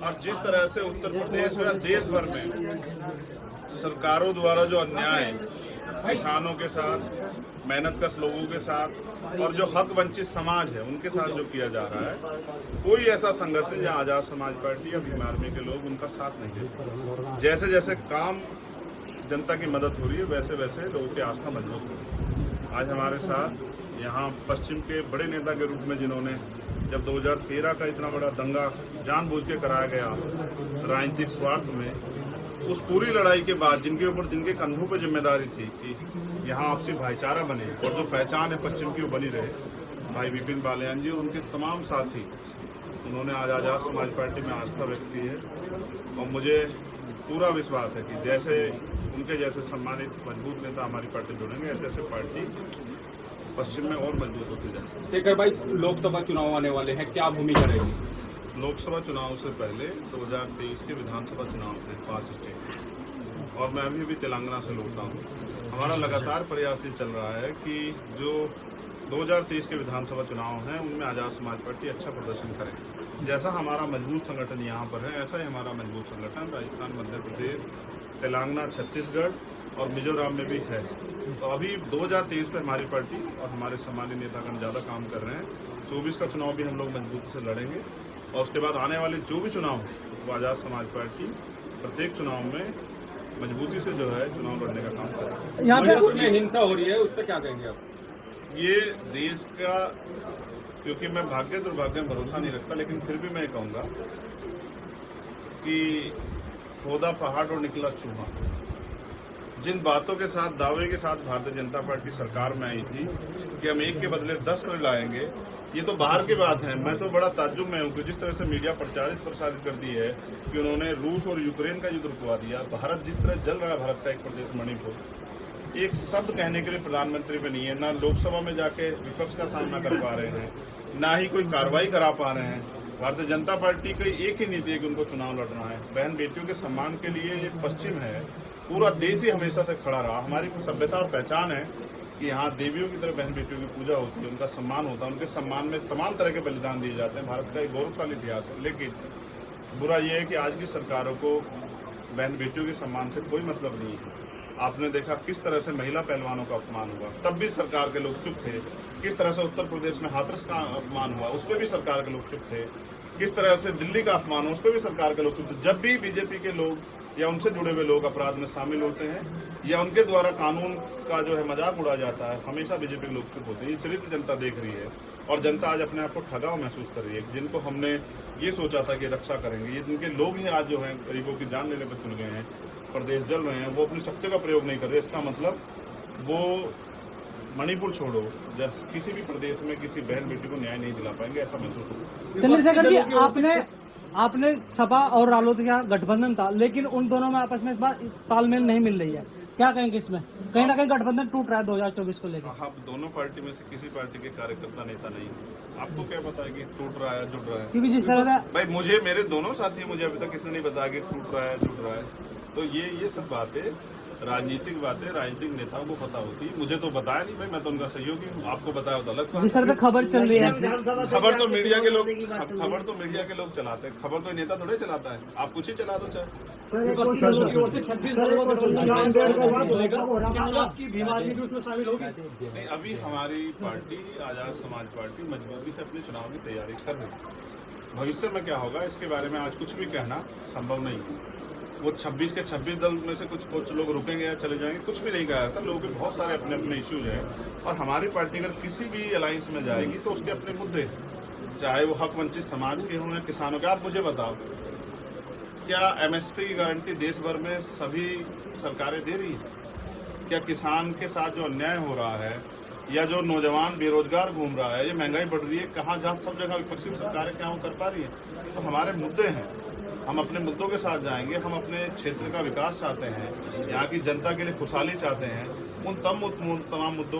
और जिस तरह से उत्तर प्रदेश में देश भर में सरकारों द्वारा जो अन्याय किसानों के साथ, मेहनतकश लोगों के साथ और जो हक वंचित समाज है उनके साथ जो किया जा रहा है, कोई ऐसा संघर्ष नहीं जहां आजाद समाज पार्टी या भीम आर्मी के लोग उनका साथ नहीं देते। जैसे जैसे काम जनता की मदद हो रही है वैसे वैसे लोगों की आस्था मजबूत हो रही है। आज हमारे साथ यहाँ पश्चिम के बड़े नेता के रूप में जिन्होंने जब 2013 का इतना बड़ा दंगा जानबूझ के कराया गया राजनीतिक स्वार्थ में, उस पूरी लड़ाई के बाद जिनके कंधों पर जिम्मेदारी थी कि यहाँ आपसी भाईचारा बने और जो पहचान है पश्चिम की वो बनी रहे, भाई विपिन बालियान जी और उनके तमाम साथी, उन्होंने आज आजाद समाज पार्टी में आस्था व्यक्त की है। और मुझे पूरा विश्वास है कि जैसे उनके जैसे सम्मानित मजबूत नेता हमारी पार्टी जुड़ेंगे, ऐसे ऐसे पार्टी पश्चिम में और मजबूत होती जाएगी। शेखर भाई, लोकसभा चुनाव आने वाले हैं, क्या भूमिका रहेगी? लोकसभा चुनाव से पहले 2023 के विधानसभा चुनाव थे 5 स्टेट, और मैं अभी भी तेलंगाना से लौटा हूँ। हमारा लगातार प्रयास ये चल रहा है कि जो 2023 के विधानसभा चुनाव हैं उनमें आजाद समाज पार्टी अच्छा प्रदर्शन करे। जैसा हमारा मजबूत संगठन यहाँ पर है, ऐसा ही हमारा मजबूत संगठन राजस्थान, मध्य प्रदेश, तेलंगाना, छत्तीसगढ़ और मिजोरम में भी है। तो अभी 2023 में हमारी पार्टी और हमारे सम्मानित नेतागण ज्यादा काम कर रहे हैं। 24 का चुनाव भी हम लोग मजबूती से लड़ेंगे और उसके बाद आने वाले जो भी चुनाव वो आजाद समाज पार्टी प्रत्येक चुनाव में मजबूती से जो है चुनाव लड़ने का काम कर रहे हैं। यहाँ पे हिंसा हो रही है, उस पर क्या कहेंगे आप? ये देश का, क्योंकि मैं भाग्य दुर्भाग्य में भरोसा नहीं रखता, लेकिन फिर भी मैं कहूंगा कि खोदा पहाड़ और निकला चूहा। जिन बातों के साथ, दावे के साथ भारतीय जनता पार्टी सरकार में आई थी कि हम एक के बदले 10 लाएंगे, ये तो बाहर की बात है। मैं तो बड़ा ताज्जुब में हूं कि जिस तरह से मीडिया प्रसारित कर दी है कि उन्होंने रूस और यूक्रेन का युद्ध रुकवा दिया। भारत जिस तरह जल रहा है, भारत का एक प्रदेश मणिपुर, एक शब्द कहने के लिए प्रधानमंत्री में नहीं है, ना लोकसभा में जाके विपक्ष का सामना कर पा रहे हैं, ना ही कोई कार्रवाई करा पा रहे हैं। भारतीय जनता पार्टी की एक ही नीति है कि उनको चुनाव लड़ना है। बहन बेटियों के सम्मान के लिए ये पश्चिम है, पूरा देश ही हमेशा से खड़ा रहा। हमारी सभ्यता और पहचान है कि यहाँ देवियों की तरह बहन बेटियों की पूजा होती है, उनका सम्मान होता है, उनके सम्मान में तमाम तरह के बलिदान दिए जाते हैं। भारत का एक गौरवशाली इतिहास है। लेकिन बुरा यह है कि आज की सरकारों को बहन बेटियों के सम्मान से कोई मतलब नहीं है। आपने देखा किस तरह से महिला पहलवानों का अपमान हुआ, तब भी सरकार के लोग चुप थे। किस तरह से उत्तर प्रदेश में हाथरस का अपमान हुआ, उस पर भी सरकार के लोग चुप थे। किस तरह से दिल्ली का अपमान हुआ, उस पर भी सरकार के लोग चुप थे। जब भी बीजेपी के लोग या उनसे जुड़े हुए लोग अपराध में शामिल होते हैं या उनके द्वारा कानून का जो है मजाक उड़ा जाता है, हमेशा बीजेपी के लोग चुप होते हैं। ये चरित्र जनता देख रही है और जनता आज अपने आप को ठगा महसूस कर रही है। जिनको हमने ये सोचा था कि रक्षा करेंगे, ये जिनके लोग ही आज जो है गरीबों की जान लेने पर तुल गए हैं, प्रदेश जल रहे हैं, वो अपनी शक्ति का प्रयोग नहीं कर रहे। इसका मतलब वो मणिपुर छोड़ो, जब किसी भी प्रदेश में किसी बहन बेटी को न्याय नहीं दिला पाएंगे, ऐसा महसूस होगा। चंद्रशेखर जी, आपने सपा और रालोद का गठबंधन था, लेकिन उन दोनों में आपस में इस बार तालमेल नहीं मिल रही है। क्या कहेंगे इसमें? कहीं ना कहीं गठबंधन टूट रहा है 2024 को लेकर। आप दोनों पार्टी में से किसी पार्टी के कार्यकर्ता नेता नहीं, आपको क्या पता है कि टूट रहा है, जुड़ रहा है? क्योंकि जिस तरह से भाई मुझे, मेरे दोनों साथी, मुझे अभी तक किसने नहीं बताया कि टूट रहा है, जुड़ रहा है। तो ये सब बातें राजनीतिक बातें राजनीतिक नेताओं को पता होती है। मुझे तो बताया नहीं भाई, मैं तो उनका सहयोगी हूँ। आपको बताया तो अलग बात। जिस तरह से खबर चल रही है, खबर तो मीडिया के लोग चलाते हैं, खबर तो नेता थोड़े चलाता है। आप कुछ ही चला दो चाहे। नहीं, अभी हमारी पार्टी आजाद समाज पार्टी मजबूती से अपने चुनाव की तैयारी कर रही है। भविष्य में क्या होगा इसके बारे में आज कुछ भी कहना संभव नहीं है। वो 26 के 26 दल में से कुछ लोग रुकेंगे या चले जाएंगे, कुछ भी नहीं कहा जाता। लोगों के बहुत सारे अपने अपने इश्यूज हैं और हमारी पार्टी अगर किसी भी अलायंस में जाएगी तो उसके अपने मुद्दे हैं, चाहे वो हक वंचित समाज के हों या किसानों के। आप मुझे बताओ, क्या एमएसपी की गारंटी देश भर में सभी सरकारें दे रही है? क्या किसान के साथ जो अन्याय हो रहा है या जो नौजवान बेरोजगार घूम रहा है, ये महंगाई बढ़ रही है, कहाँ जहाँ सब जगह विपक्षी सरकारें क्या वो कर पा रही है? तो हमारे मुद्दे हैं, हम अपने मुद्दों के साथ जाएंगे। हम अपने क्षेत्र का विकास चाहते हैं, यहाँ की जनता के लिए खुशहाली चाहते हैं। उन तमाम मुद्दों